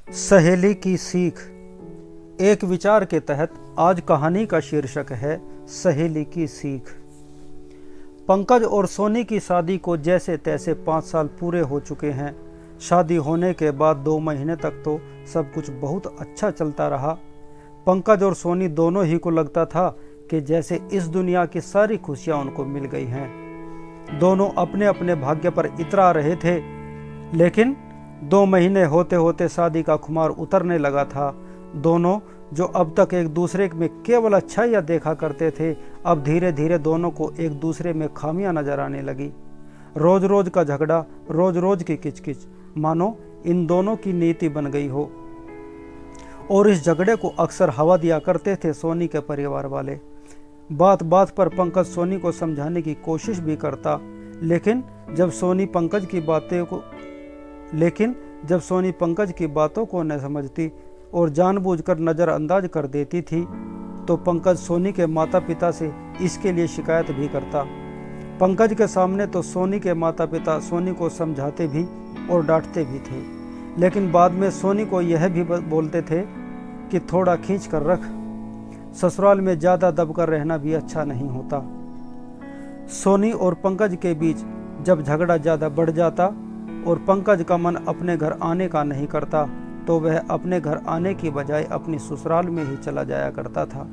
सहेली की सीख। एक विचार के तहत आज कहानी का शीर्षक है सहेली की सीख। पंकज और सोनी की शादी को जैसे तैसे 5 साल पूरे हो चुके हैं। शादी होने के बाद 2 महीने तक तो सब कुछ बहुत अच्छा चलता रहा। पंकज और सोनी दोनों ही को लगता था कि जैसे इस दुनिया की सारी खुशियां उनको मिल गई हैं। दोनों अपने अपने भाग्य पर इतरा रहे थे, लेकिन 2 महीने होते होते शादी का खुमार उतरने लगा था। दोनों जो अब तक एक दूसरे में केवल अच्छाइयाँ देखा करते थे, अब धीरे धीरे दोनों को एक दूसरे में खामियां नजर आने लगी। रोज रोज का झगड़ा, रोज रोज की किचकिच, मानो इन दोनों की नीति बन गई हो। और इस झगड़े को अक्सर हवा दिया करते थे सोनी के परिवार वाले। बात बात पर पंकज सोनी को समझाने की कोशिश भी करता, लेकिन जब सोनी पंकज की बातों को न समझती और जानबूझकर नज़रअंदाज कर देती थी, तो पंकज सोनी के माता पिता से इसके लिए शिकायत भी करता। पंकज के सामने तो सोनी के माता पिता सोनी को समझाते भी और डांटते भी थे, लेकिन बाद में सोनी को यह भी बोलते थे कि थोड़ा खींच कर रख, ससुराल में ज़्यादा दबकर रहना भी अच्छा नहीं होता। सोनी और पंकज के बीच जब झगड़ा ज़्यादा बढ़ जाता और पंकज का मन अपने घर आने का नहीं करता, तो वह अपने घर आने की बजाय अपनी ससुराल में ही चला जाया करता था।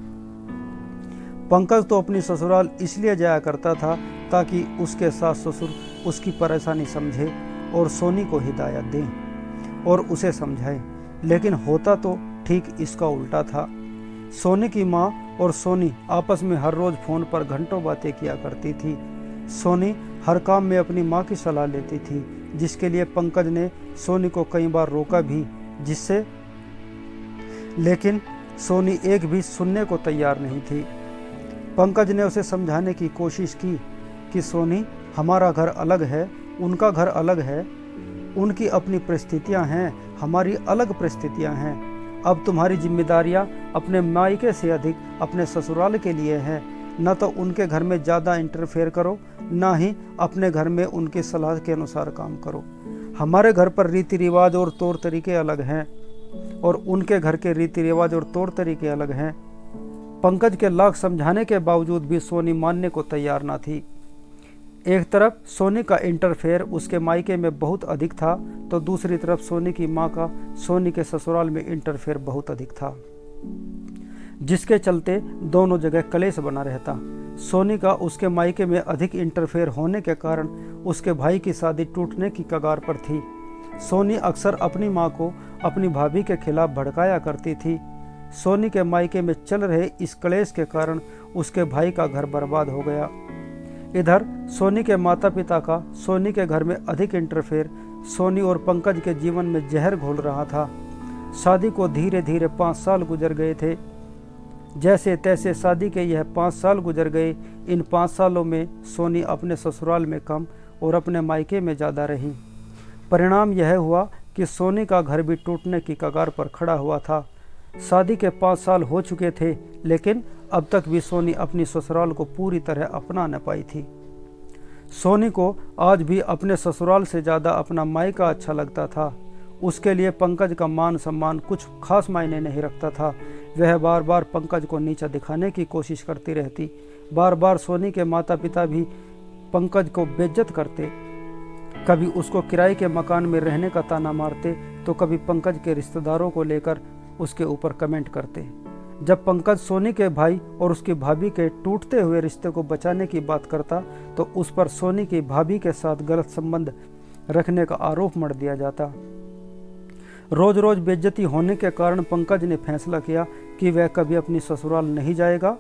पंकज तो अपनी ससुराल इसलिए जाया करता था ताकि उसके सास ससुर उसकी परेशानी समझे और सोनी को हिदायत दें और उसे समझाएं, लेकिन होता तो ठीक इसका उल्टा था। सोनी की माँ और सोनी आपस में हर रोज फोन पर घंटों बातें किया करती थी। सोनी हर काम में अपनी माँ की सलाह लेती थी, जिसके लिए पंकज ने सोनी को कई बार रोका भी, लेकिन सोनी एक भी सुनने को तैयार नहीं थी। पंकज ने उसे समझाने की कोशिश की कि सोनी, हमारा घर अलग है, उनका घर अलग है, उनकी अपनी परिस्थितियां हैं, हमारी अलग परिस्थितियां हैं। अब तुम्हारी जिम्मेदारियां अपने मायके से अधिक अपने ससुराल के लिए हैं। न तो उनके घर में ज़्यादा इंटरफेयर करो, ना ही अपने घर में उनकी सलाह के अनुसार काम करो। हमारे घर पर रीति रिवाज और तौर तरीके अलग हैं और उनके घर के रीति रिवाज और तौर तरीके अलग हैं। पंकज के लाख समझाने के बावजूद भी सोनी मानने को तैयार ना थी। एक तरफ सोनी का इंटरफेयर उसके मायके में बहुत अधिक था, तो दूसरी तरफ सोनी की माँ का सोनी के ससुराल में इंटरफेयर बहुत अधिक था, जिसके चलते दोनों जगह कलेश बना रहता। सोनी का उसके मायके में अधिक इंटरफेयर होने के कारण उसके भाई की शादी टूटने की कगार पर थी। सोनी अक्सर अपनी माँ को अपनी भाभी के खिलाफ भड़काया करती थी। सोनी के मायके में चल रहे इस कलेश के कारण उसके भाई का घर बर्बाद हो गया। इधर सोनी के माता पिता का सोनी के घर में अधिक इंटरफेयर सोनी और पंकज के जीवन में जहर घोल रहा था। शादी को धीरे धीरे 5 साल गुजर गए थे। जैसे तैसे शादी के यह 5 साल गुजर गए। इन 5 सालों में सोनी अपने ससुराल में कम और अपने मायके में ज़्यादा रही। परिणाम यह हुआ कि सोनी का घर भी टूटने की कगार पर खड़ा हुआ था। शादी के 5 साल हो चुके थे, लेकिन अब तक भी सोनी अपनी ससुराल को पूरी तरह अपना न पाई थी। सोनी को आज भी अपने ससुराल से ज़्यादा अपना मायका अच्छा लगता था। उसके लिए पंकज का मान सम्मान कुछ खास मायने नहीं रखता था। वह बार बार पंकज को नीचा दिखाने की कोशिश करती रहती। बार बार सोनी के माता पिता भी पंकज को बेइज्जत करते। कभी उसको किराए के मकान में रहने का ताना मारते, तो कभी पंकज के रिश्तेदारों को लेकर उसके ऊपर कमेंट करते। जब पंकज सोनी के भाई और उसकी भाभी के टूटते हुए रिश्ते को बचाने की बात करता, तो उस पर सोनी की भाभी के साथ गलत संबंध रखने का आरोप मढ़ दिया जाता। रोज रोज बेइज्जती होने के कारण पंकज ने फैसला किया कि वह कभी अपनी ससुराल नहीं जाएगा,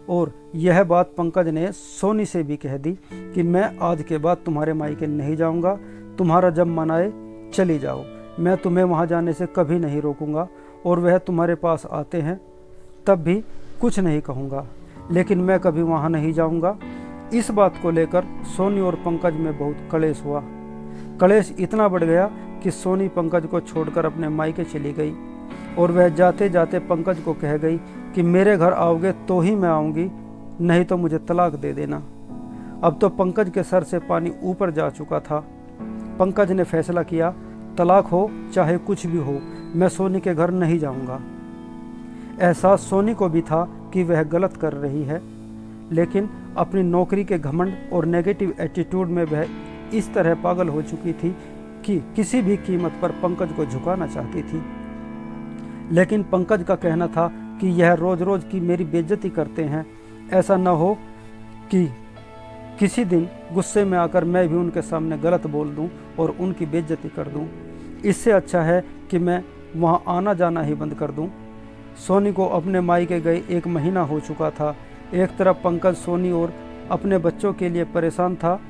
और यह बात पंकज ने सोनी से भी कह दी कि मैं आज के बाद तुम्हारे मायके नहीं जाऊंगा, तुम्हारा जब मन आए चली जाओ, मैं तुम्हें वहां जाने से कभी नहीं रोकूंगा, और वह तुम्हारे पास आते हैं तब भी कुछ नहीं कहूँगा, लेकिन मैं कभी वहाँ नहीं जाऊँगा। इस बात को लेकर सोनी और पंकज में बहुत कलेश हुआ। कलेश इतना बढ़ गया कि सोनी पंकज को छोड़कर अपने मायके चली गई, और वह जाते जाते पंकज को कह गई कि मेरे घर आओगे तो ही मैं आऊँगी, नहीं तो मुझे तलाक दे देना। अब तो पंकज के सर से पानी ऊपर जा चुका था। पंकज ने फैसला किया, तलाक हो चाहे कुछ भी हो, मैं सोनी के घर नहीं जाऊंगा। एहसास सोनी को भी था कि वह गलत कर रही है, लेकिन अपनी नौकरी के घमंड और नेगेटिव एटीट्यूड में वह इस तरह पागल हो चुकी थी कि किसी भी कीमत पर पंकज को झुकाना चाहती थी। लेकिन पंकज का कहना था कि यह रोज रोज की मेरी बेइज्जती करते हैं, ऐसा न हो कि किसी दिन गुस्से में आकर मैं भी उनके सामने गलत बोल दूं और उनकी बेइज्जती कर दूं। इससे अच्छा है कि मैं वहां आना जाना ही बंद कर दूं। सोनी को अपने मायके गए 1 महीना हो चुका था। एक तरफ पंकज सोनी और अपने बच्चों के लिए परेशान था,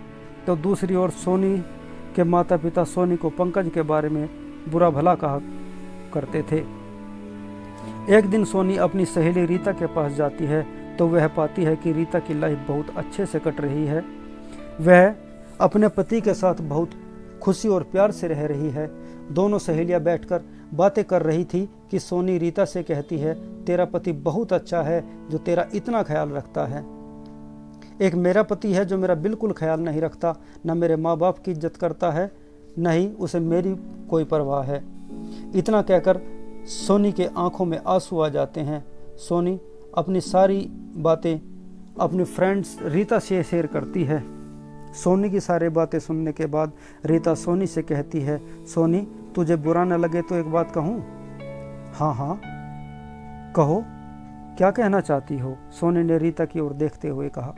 तो दूसरी ओर सोनी के माता पिता सोनी को पंकज के बारे में बुरा भला कहा करते थे। एक दिन सोनी अपनी सहेली रीता के पास जाती है तो वह पाती है कि रीता की लाइफ बहुत अच्छे से कट रही है। वह अपने पति के साथ बहुत खुशी और प्यार से रह रही है। दोनों सहेलियां बैठकर बातें कर रही थी कि सोनी रीता से कहती है, तेरा पति बहुत अच्छा है जो तेरा इतना ख्याल रखता है। एक मेरा पति है जो मेरा बिल्कुल ख्याल नहीं रखता, न मेरे माँ बाप की इज्जत करता है, न ही उसे मेरी कोई परवाह है। इतना कहकर सोनी के आंखों में आंसू आ जाते हैं। सोनी अपनी सारी बातें अपनी फ्रेंड्स रीता से शेयर करती है। सोनी की सारी बातें सुनने के बाद रीता सोनी से कहती है, सोनी तुझे बुरा न लगे तो एक बात कहूँ? हाँ हाँ कहो, क्या कहना चाहती हो? सोनी ने रीता की ओर देखते हुए कहा।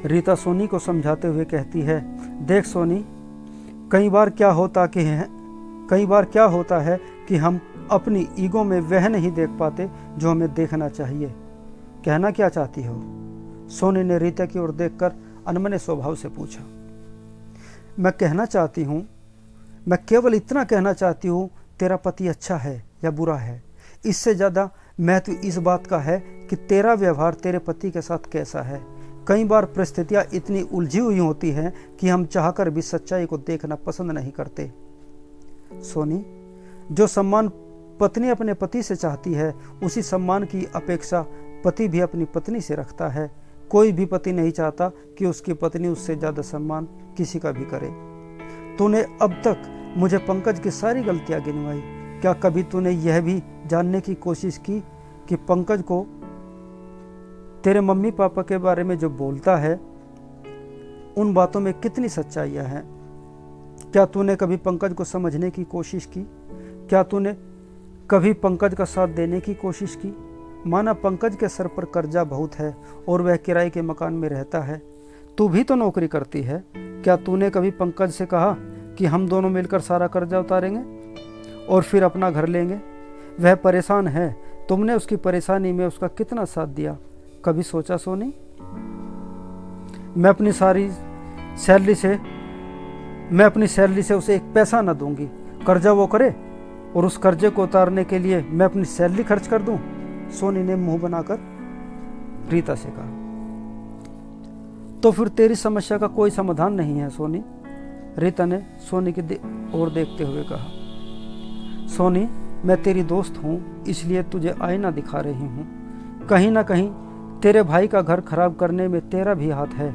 रीता सोनी को समझाते हुए कहती है, देख सोनी, कई बार क्या होता है कि हम अपनी ईगो में वह नहीं देख पाते जो हमें देखना चाहिए। कहना क्या चाहती हो? सोनी ने रीता की ओर देखकर अनमने स्वभाव से पूछा। मैं कहना चाहती हूँ, मैं केवल इतना कहना चाहती हूँ, तेरा पति अच्छा है या बुरा है, इससे ज़्यादा महत्व इस बात का है कि तेरा व्यवहार तेरे पति के साथ कैसा है। कई बार परिस्थितियाँ इतनी उलझी हुई होती हैं कि हम चाहकर भी सच्चाई को देखना पसंद नहीं करते। सोनी, जो सम्मान पत्नी अपने पति से चाहती है, उसी सम्मान की अपेक्षा पति भी अपनी पत्नी से रखता है। कोई भी पति नहीं चाहता कि उसकी पत्नी उससे ज़्यादा सम्मान किसी का भी करे। तूने अब तक मुझे पंकज की सारी गलतियां गिनवाई, क्या कभी तूने यह भी जानने की कोशिश की कि पंकज को तेरे मम्मी पापा के बारे में जो बोलता है उन बातों में कितनी सच्चाइयाँ हैं? क्या तूने कभी पंकज को समझने की कोशिश की? क्या तूने कभी पंकज का साथ देने की कोशिश की? माना पंकज के सर पर कर्जा बहुत है और वह किराए के मकान में रहता है, तू भी तो नौकरी करती है। क्या तूने कभी पंकज से कहा कि हम दोनों मिलकर सारा कर्जा उतारेंगे और फिर अपना घर लेंगे? वह परेशान है, तुमने उसकी परेशानी में उसका कितना साथ दिया, कभी सोचा सोनी? मैं अपनी सैलरी से उसे 1 पैसा न दूंगी। कर्जा वो करे और उस कर्जे को उतारने के लिए मैं अपनी सैलरी खर्च कर दूं? सोनी ने मुंह बनाकर रीता से कहा। तो फिर तेरी समस्या का कोई समाधान नहीं है सोनी, रीता ने सोनी की ओर देखते हुए कहा। सोनी, मैं तेरी दोस्त हूँ, इसलिए तुझे आईना दिखा रही हूँ। कहीं ना कहीं तेरे भाई का घर खराब करने में तेरा भी हाथ है।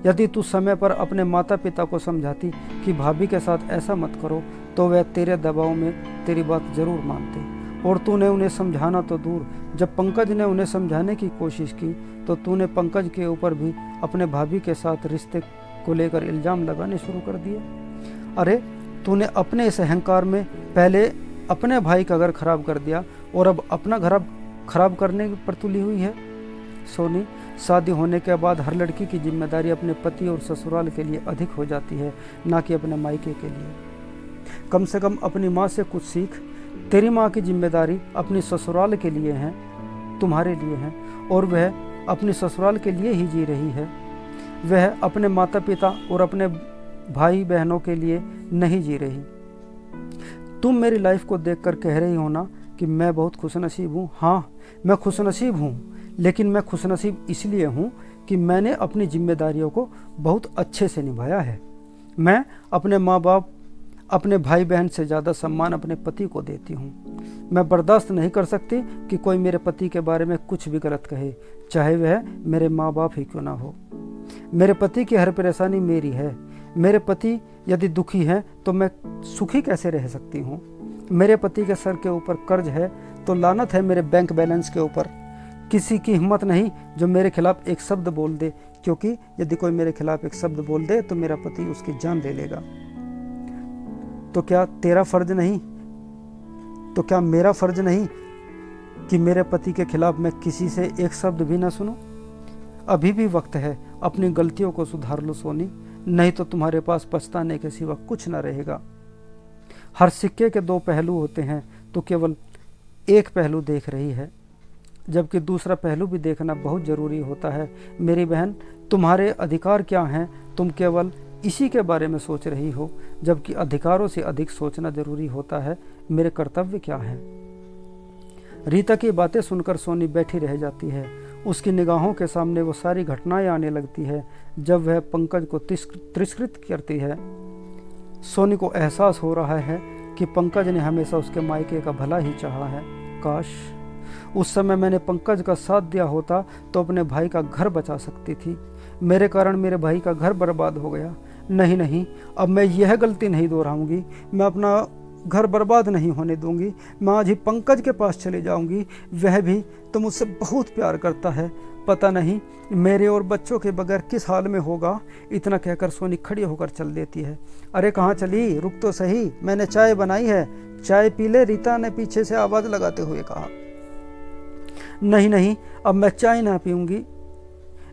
यदि तू समय पर अपने माता पिता को समझाती कि भाभी के साथ ऐसा मत करो, तो वह तेरे दबाव में तेरी बात जरूर मानते। और तूने उन्हें समझाना तो दूर, जब पंकज ने उन्हें समझाने की कोशिश की तो तूने पंकज के ऊपर भी अपने भाभी के साथ रिश्ते को लेकर इल्ज़ाम लगाने शुरू कर दिए। अरे, तूने अपने इस अहंकार में पहले अपने भाई का घर खराब कर दिया और अब अपना घर खराब करने पर तुली हुई है। सोनी, शादी होने के बाद हर लड़की की जिम्मेदारी अपने पति और ससुराल के लिए अधिक हो जाती है, ना कि अपने मायके के लिए। कम से कम अपनी माँ से कुछ सीख। तेरी माँ की जिम्मेदारी अपनी ससुराल के लिए है, तुम्हारे लिए है, और वह अपनी ससुराल के लिए ही जी रही है। वह अपने माता पिता और अपने भाई बहनों के लिए नहीं जी रही। तुम मेरी लाइफ को देखकर कह रही हो ना कि मैं बहुत खुशनसीब हूँ। हाँ, मैं खुशनसीब हूँ, लेकिन मैं खुशनसीब इसलिए हूँ कि मैंने अपनी जिम्मेदारियों को बहुत अच्छे से निभाया है। मैं अपने माँ बाप, अपने भाई बहन से ज़्यादा सम्मान अपने पति को देती हूँ। मैं बर्दाश्त नहीं कर सकती कि कोई मेरे पति के बारे में कुछ भी गलत कहे, चाहे वह मेरे माँ बाप ही क्यों ना हो। मेरे पति की हर परेशानी मेरी है। मेरे पति यदि दुखी हैं तो मैं सुखी कैसे रह सकती हूँ? मेरे पति के सर के ऊपर कर्ज है तो लानत है मेरे बैंक बैलेंस के ऊपर। किसी की हिम्मत नहीं जो मेरे खिलाफ एक शब्द बोल दे, क्योंकि यदि कोई मेरे खिलाफ एक शब्द बोल दे तो मेरा पति उसकी जान ले लेगा। तो क्या तेरा फर्ज नहीं, तो क्या मेरा फर्ज नहीं कि मेरे पति के खिलाफ मैं किसी से एक शब्द भी ना सुनूं? अभी भी वक्त है, अपनी गलतियों को सुधार लो सोनी, नहीं तो तुम्हारे पास पछताने के सिवा कुछ ना रहेगा। हर सिक्के के दो पहलू होते हैं, तो केवल एक पहलू देख रही है, जबकि दूसरा पहलू भी देखना बहुत ज़रूरी होता है। मेरी बहन, तुम्हारे अधिकार क्या हैं, तुम केवल इसी के बारे में सोच रही हो, जबकि अधिकारों से अधिक सोचना जरूरी होता है। मेरे कर्तव्य क्या हैं? रीता की बातें सुनकर सोनी बैठी रह जाती है। उसकी निगाहों के सामने वो सारी घटनाएं आने लगती है जब वह पंकज को तिरस्कृत करती है। सोनी को एहसास हो रहा है कि पंकज ने हमेशा उसके मायके का भला ही चाहा है। काश उस समय मैंने पंकज का साथ दिया होता तो अपने भाई का घर बचा सकती थी। मेरे कारण मेरे भाई का घर बर्बाद हो गया। नहीं नहीं, अब मैं यह गलती नहीं दोहराऊंगी। मैं अपना घर बर्बाद नहीं होने दूंगी। मैं आज ही पंकज के पास चले जाऊंगी। वह भी तो मुझसे बहुत प्यार करता है। पता नहीं मेरे और बच्चों के बगैर किस हाल में होगा। इतना कहकर सोनी खड़ी होकर चल देती है। अरे कहाँ चली? रुक तो सही, मैंने चाय बनाई है, चाय पी ले, रीता ने पीछे से आवाज़ लगाते हुए कहा। नहीं नहीं, अब मैं चाय ना पीऊंगी।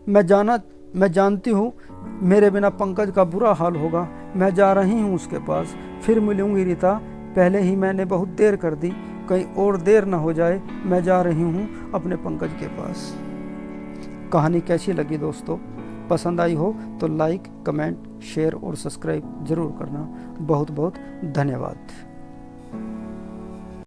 मैं जानती हूँ मेरे बिना पंकज का बुरा हाल होगा। मैं जा रही हूँ उसके पास, फिर मिलूंगी रीता। पहले ही मैंने बहुत देर कर दी, कहीं और देर ना हो जाए। मैं जा रही हूँ अपने पंकज के पास। कहानी कैसी लगी दोस्तों? पसंद आई हो तो लाइक, कमेंट, शेयर और सब्सक्राइब जरूर करना। बहुत बहुत धन्यवाद।